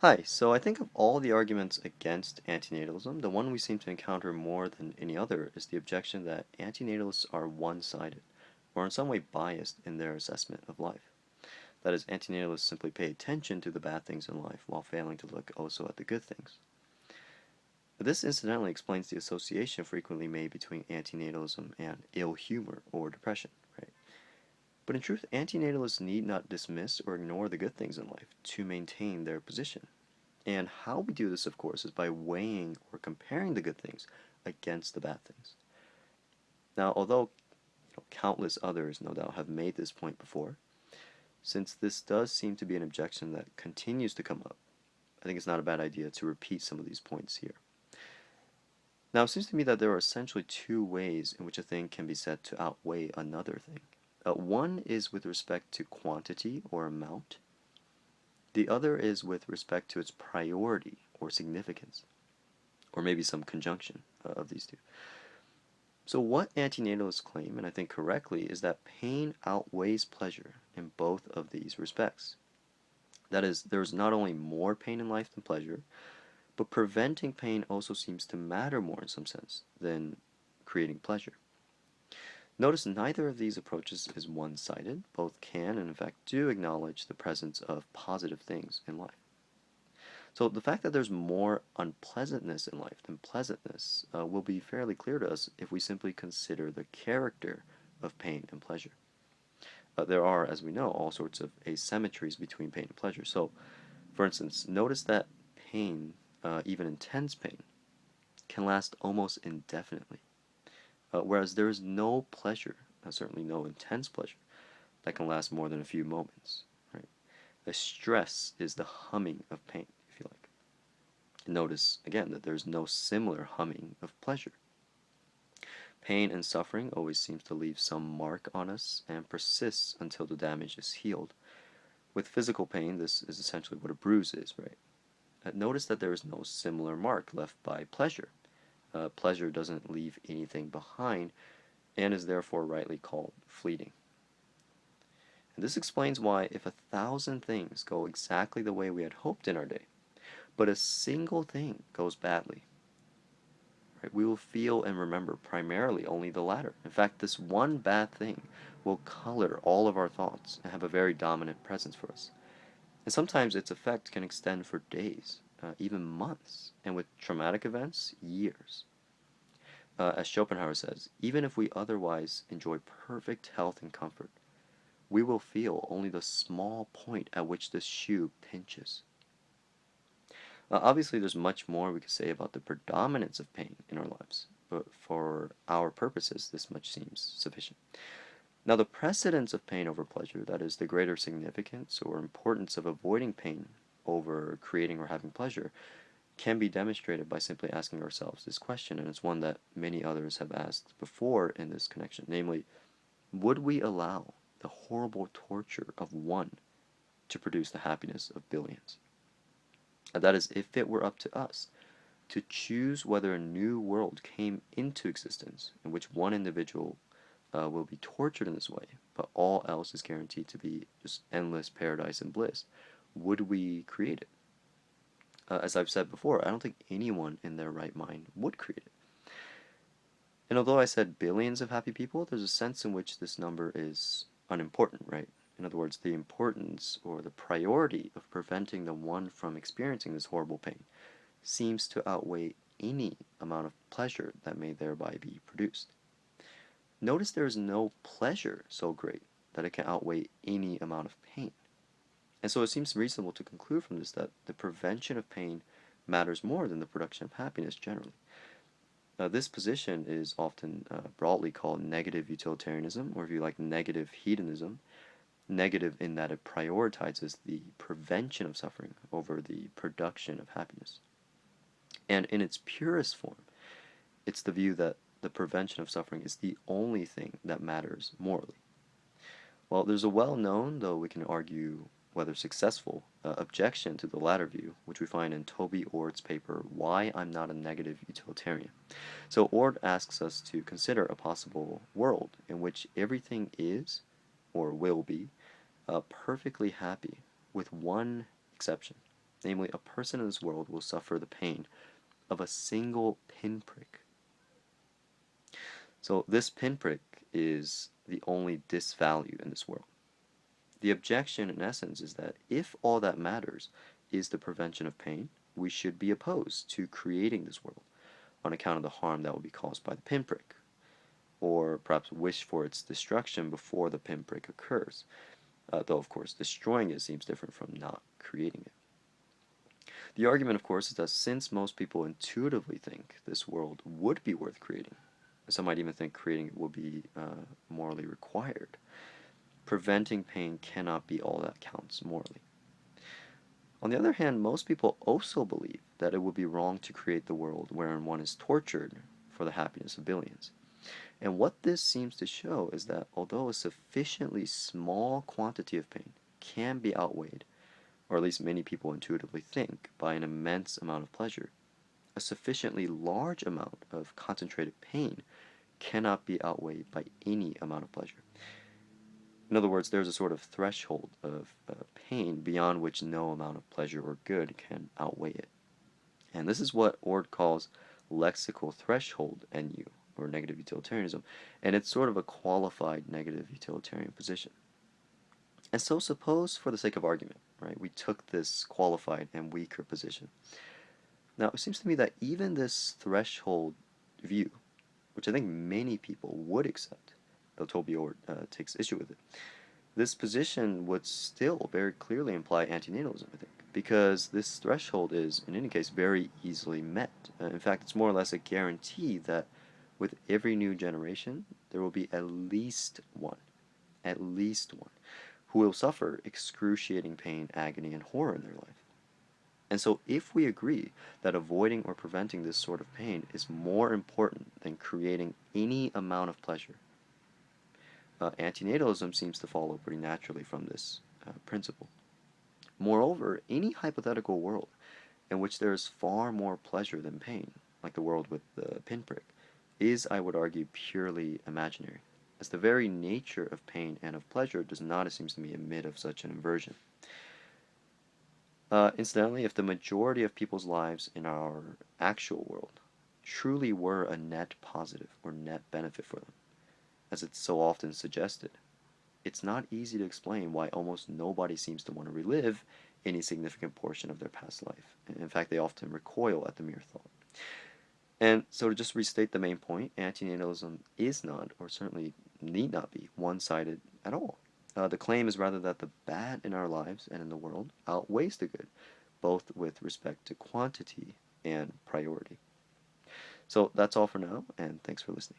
Hi, so I think of all the arguments against antinatalism, the one we seem to encounter more than any other is the objection that antinatalists are one-sided, or in some way biased in their assessment of life. That is, antinatalists simply pay attention to the bad things in life while failing to look also at the good things. This incidentally explains the association frequently made between antinatalism and ill humor or depression, right? But in truth, antinatalists need not dismiss or ignore the good things in life to maintain their position. And how we do this, of course, is by weighing or comparing the good things against the bad things. Now, although countless others no doubt have made this point before, since this does seem to be an objection that continues to come up, I think it's not a bad idea to repeat some of these points here. Now, it seems to me that there are essentially two ways in which a thing can be said to outweigh another thing. One is with respect to quantity or amount. The other is with respect to its priority or significance, or maybe some conjunction of these two. So what antinatalists claim, and I think correctly, is that pain outweighs pleasure in both of these respects. That is, there is not only more pain in life than pleasure, but preventing pain also seems to matter more in some sense than creating pleasure. Notice neither of these approaches is one-sided. Both can and in fact do acknowledge the presence of positive things in life. So the fact that there's more unpleasantness in life than pleasantness will be fairly clear to us if we simply consider the character of pain and pleasure. There are, as we know, all sorts of asymmetries between pain and pleasure. So, for instance, notice that pain, even intense pain, can last almost indefinitely, whereas there is no pleasure, certainly no intense pleasure, that can last more than a few moments. Right? The stress is the humming of pain, if you like. Notice again that there's no similar humming of pleasure. Pain and suffering always seems to leave some mark on us and persists until the damage is healed. With physical pain, this is essentially what a bruise is, right? Notice that there is no similar mark left by pleasure. Pleasure doesn't leave anything behind and is therefore rightly called fleeting. And this explains why if 1,000 things go exactly the way we had hoped in our day, but a single thing goes badly, right, we will feel and remember primarily only the latter. In fact, this one bad thing will color all of our thoughts and have a very dominant presence for us. And sometimes its effect can extend for days, even months, and with traumatic events, years. As Schopenhauer says, even if we otherwise enjoy perfect health and comfort, we will feel only the small point at which the shoe pinches. Obviously, there's much more we could say about the predominance of pain in our lives, but for our purposes, this much seems sufficient. Now, the precedence of pain over pleasure, that is, the greater significance or importance of avoiding pain over creating or having pleasure, can be demonstrated by simply asking ourselves this question, and it's one that many others have asked before in this connection, namely, would we allow the horrible torture of one to produce the happiness of billions? That is, if it were up to us to choose whether a new world came into existence in which one individual will be tortured in this way, but all else is guaranteed to be just endless paradise and bliss, would we create it? As I've said before, I don't think anyone in their right mind would create it. And although I said billions of happy people, there's a sense in which this number is unimportant, right? In other words, the importance or the priority of preventing the one from experiencing this horrible pain seems to outweigh any amount of pleasure that may thereby be produced. Notice there is no pleasure so great that it can outweigh any amount of pain. And so it seems reasonable to conclude from this that the prevention of pain matters more than the production of happiness generally. This position is often broadly called negative utilitarianism, or if you like, negative hedonism. Negative in that it prioritizes the prevention of suffering over the production of happiness. And in its purest form, it's the view that the prevention of suffering is the only thing that matters morally. Well, there's a well-known, though we can argue whether successful, objection to the latter view, which we find in Toby Ord's paper, Why I'm Not a Negative Utilitarian. So Ord asks us to consider a possible world in which everything is, or will be, perfectly happy, with one exception. Namely, a person in this world will suffer the pain of a single pinprick. So this pinprick is the only disvalue in this world. The objection, in essence, is that if all that matters is the prevention of pain, we should be opposed to creating this world on account of the harm that will be caused by the pinprick, or perhaps wish for its destruction before the pinprick occurs, though, of course, destroying it seems different from not creating it. The argument, of course, is that since most people intuitively think this world would be worth creating, some might even think creating it will be morally required, preventing pain cannot be all that counts morally. On the other hand, most people also believe that it would be wrong to create the world wherein one is tortured for the happiness of billions. And what this seems to show is that although a sufficiently small quantity of pain can be outweighed, or at least many people intuitively think, by an immense amount of pleasure, a sufficiently large amount of concentrated pain cannot be outweighed by any amount of pleasure. In other words, there's a sort of threshold of pain beyond which no amount of pleasure or good can outweigh it. And this is what Ord calls lexical threshold NU, or negative utilitarianism, and it's sort of a qualified negative utilitarian position. And so suppose, for the sake of argument, right, we took this qualified and weaker position. Now, it seems to me that even this threshold view, which I think many people would accept, though Toby Ord takes issue with it, this position would still very clearly imply antinatalism, I think, because this threshold is, in any case, very easily met. In fact, it's more or less a guarantee that with every new generation, there will be at least one, who will suffer excruciating pain, agony, and horror in their life. And so if we agree that avoiding or preventing this sort of pain is more important than creating any amount of pleasure, antinatalism seems to follow pretty naturally from this principle. Moreover, any hypothetical world in which there is far more pleasure than pain, like the world with the pinprick, is, I would argue, purely imaginary, as the very nature of pain and of pleasure does not, it seems to me, admit of such an inversion. Incidentally, if the majority of people's lives in our actual world truly were a net positive or net benefit for them, as it's so often suggested, it's not easy to explain why almost nobody seems to want to relive any significant portion of their past life. In fact, they often recoil at the mere thought. And so to just restate the main point, antinatalism is not, or certainly need not be, one-sided at all. The claim is rather that the bad in our lives and in the world outweighs the good, both with respect to quantity and priority. So that's all for now, and thanks for listening.